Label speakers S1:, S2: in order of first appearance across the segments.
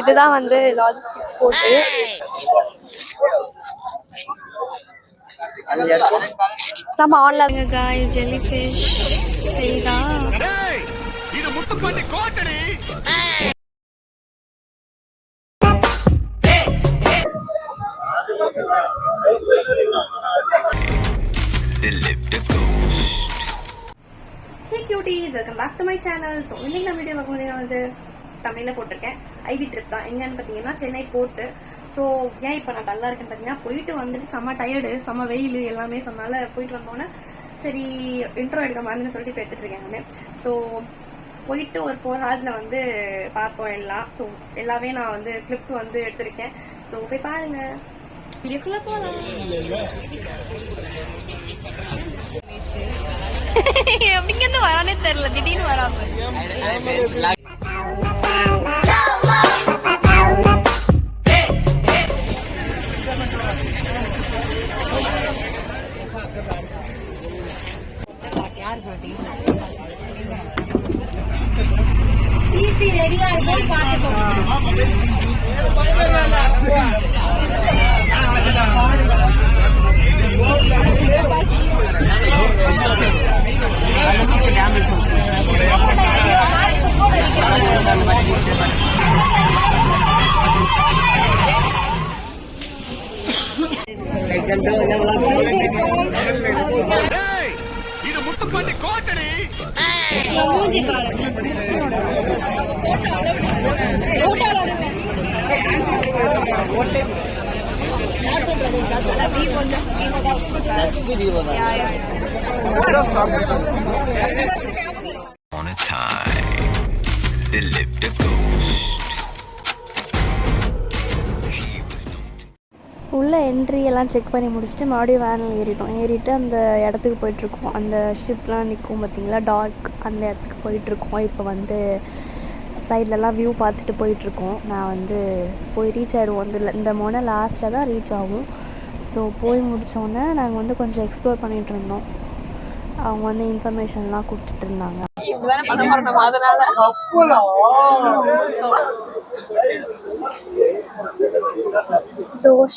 S1: இதுதான் வந்து லாஜிஸ்டிக்ஸ் போட்டு நம்ம ஆன்லைன் गाइस ஜெல்லிஃபிஷ் தெரியுதா இது Muthupandi Kottadi Hey cuties, welcome back to my channel. So இன்னைக்கு நம்ம வீடியோ பார்க்க முடியும் வந்து தமிழ்ல போட்டிருக்கேன் ஐவி ட்ரிப் தான். எங்கன்னு பார்த்தீங்கன்னா சென்னை போர்ட்டு. ஸோ ஏன் இப்போ நான் டல்லாக இருக்கேன்னு பார்த்தீங்கன்னா போயிட்டு வந்துட்டு செம்ம டயர்டு செம்ம வெயில் எல்லாமே சொன்னால போயிட்டு வந்தோன்னே சரி இன்ட்ரோ எடுக்க மாதிரின்னு சொல்லிட்டு இப்போ எடுத்துகிட்டு இருக்கேன் நான். ஸோ போயிட்டு ஒரு 4 hours வந்து பார்த்தோம் எல்லாம். ஸோ எல்லாமே நான் வந்து கிளிப் வந்து எடுத்திருக்கேன். ஸோ போய் பாருங்க வீடியோக்குள்ள போகலாம். எப்படிங்க வரானே தெரியல திடீர்னு வராம ரெடியா இருக்கும்
S2: இது முத்துப்பாண்டி கோட்டடி
S3: On a time, they lived a ghost.
S1: உள்ள என்ட்ரி எல்லாம் செக் பண்ணி முடிச்சுட்டு மறுபடியும் வேனில் ஏறிட்டு அந்த இடத்துக்கு போயிட்டுருக்கோம். அந்த ஷிப்லாம் நிற்கும் பார்த்தீங்களா டார்க், அந்த இடத்துக்கு போயிட்டுருக்கோம். இப்போ வந்து சைட்லலாம் வியூ பார்த்துட்டு போயிட்டுருக்கோம். நான் வந்து போய் ரீச் ஆகிடுவோம். இந்த மொனை லாஸ்ட்டில் தான் ரீச் ஆகும். ஸோ போய் முடித்தோடனே நாங்கள் வந்து கொஞ்சம் எக்ஸ்ப்ளோர் பண்ணிகிட்டு இருந்தோம். அவங்க வந்து இன்ஃபர்மேஷன்லாம் கொடுத்துட்டு இருந்தாங்க.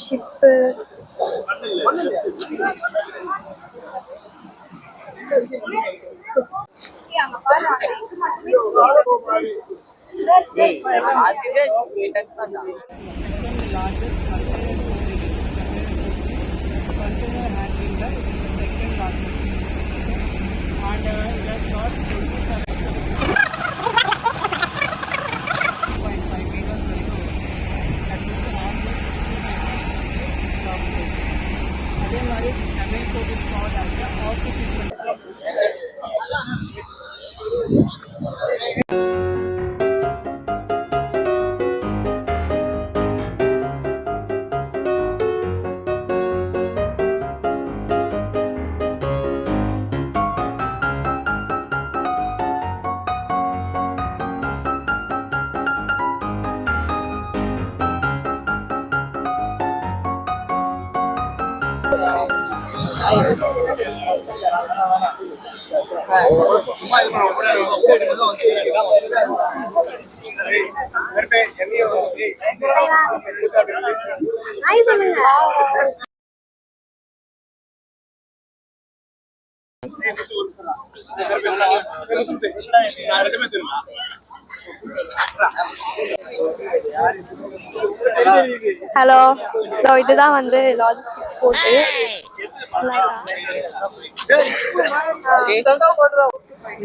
S1: ஷிப்பு அதே மாதிரி Chennai port spot artificial hello, இதுதான் வந்து லாஜிஸ்டிக்ஸ் போட்டு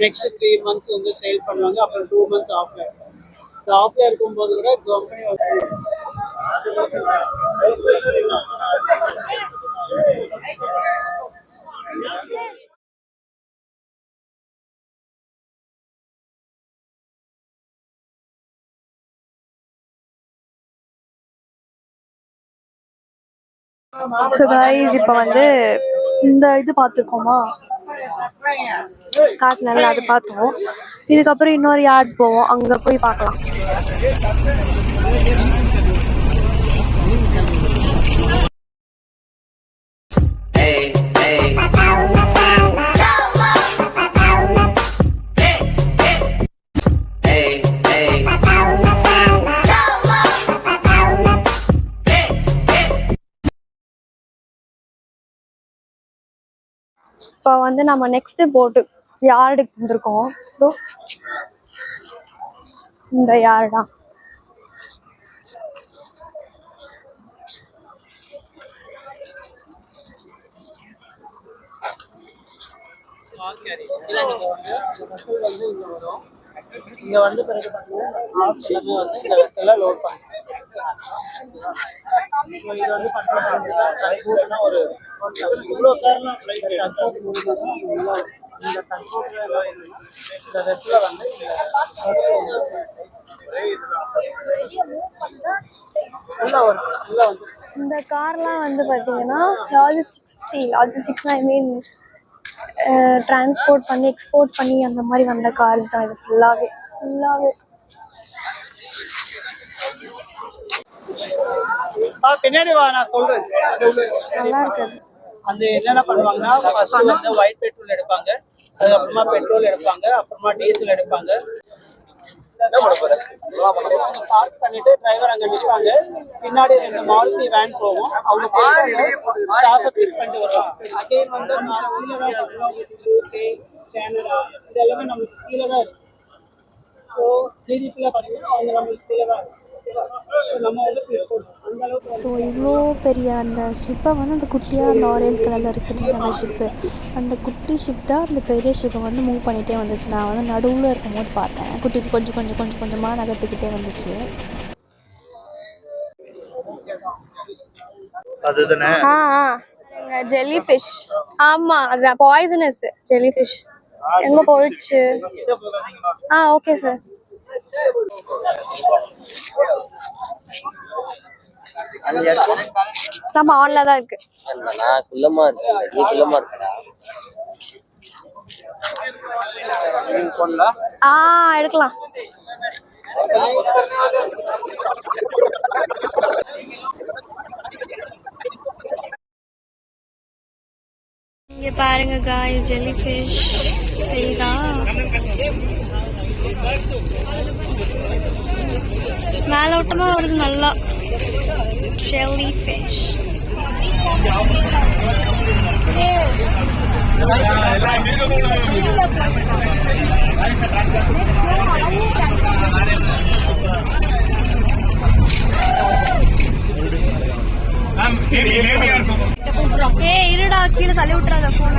S4: நெக்ஸ்ட் 3 months வந்து சேல் பண்ணுவாங்க. அப்புறம் 2 months ஆஃப்ல இருக்கும்போது கூட கம்பெனி
S1: ஸோ கைஸ் இப்போ வந்து இந்த இது பார்த்துருக்கோமா காட்டினால அது பார்த்தோம். இதுக்கப்புறம் இன்னொரு யார்ட் போவோம், அங்கே போய் பார்க்கலாம்.
S3: Hey, hey, hey.
S1: இப்போ வந்து நம்ம நெக்ஸ்ட் போட்டு யார்டுக்கு வந்திருக்கோம். ஸோ இந்த யார்டா
S4: இங்க வந்து பிறகு பாத்தீங்கன்னா எல்லாமே வந்து இந்த வெசல்ல லோட் பண்ணுங்க. இது வந்து பாத்தீங்கன்னா ஒரு இவ்வளோ காரணம் இந்த கண்ட்ரோல் இந்த வெசல்ல வந்து
S1: இந்த கார்லாம் வந்து பார்த்தீங்கன்னா லாஜிஸ்டிக்ஸ்னா ஐ மீன் டிரான்ஸ்போர்ட் பண்ணி எக்ஸ்போர்ட் பண்ணி அந்த மாதிரி வந்த கார்ஸ் தான் இது ஃபுல்லாகவே.
S4: பின்னாடி வா, நான் சொல்றேன்.
S1: நல்லா இருக்குது.
S4: அந்த என்னென்ன பண்ணுவாங்கன்னா ஃபர்ஸ்ட் வந்து ஒயிட் பெட்ரோல் எடுப்பாங்க, அதுக்கப்புறமா பெட்ரோல் எடுப்பாங்க, அப்புறமா டீசல் எடுப்பாங்க. பார்க் பண்ணிட்டு டிரைவர் அங்க நிற்பாங்க. பின்னாடி 2 மாருதி வேன் போகும். அவங்க போயிட்டு ஸ்டாஃபை பிக் பண்ணிட்டு வருவாங்க. அகைன் வந்து கனடா இதெல்லாமே நமக்கு கீழே தான் இருக்கு. ஸோ ஜிடிபியில் பார்த்தீங்கன்னா அவங்க நம்மளுக்கு கீழே தான் இருக்கு. நம்ம வந்து அந்த அளவுக்கு.
S5: ஸோ இவ்வளோ பெரிய அந்த ஷிப்பை வந்து அந்த குட்டியாக அந்த ஆரேஞ்ச் கலரில் இருக்குது அந்த ஷிப்பு, அந்த குட்டி ஷிப் தான் அந்த பெரிய ஷிப்பை வந்து மூவ் பண்ணிகிட்டே வந்துச்சு. நான் வந்து நடுவில் இருக்கும்போது பார்த்தேன், குட்டி கொஞ்சமாக நகர்த்துக்கிட்டே வந்துச்சு.
S3: அதுதானே
S1: ஜெல்லி ஃபிஷ். ஆமாம், அதுதான் பாய்சனஸ் ஜெல்லி ஃபிஷ். எங்கே போயிடுச்சு? Okay sir. நம்ம ஆன்ல தான் இருக்கு.
S6: நான் குள்ளமா இருக்கேன், நீ குள்ளமா இருக்கா?
S1: எடுக்கலாம். இங்க பாருங்க guys, ஜெல்லி ஃபிஷ் தெரியுதா? மேலோட்டமா வருது நல்லா. ஜெல்லி ஃபிஷ் இருடா, கீழே தள்ளி விட்டுறாத போன.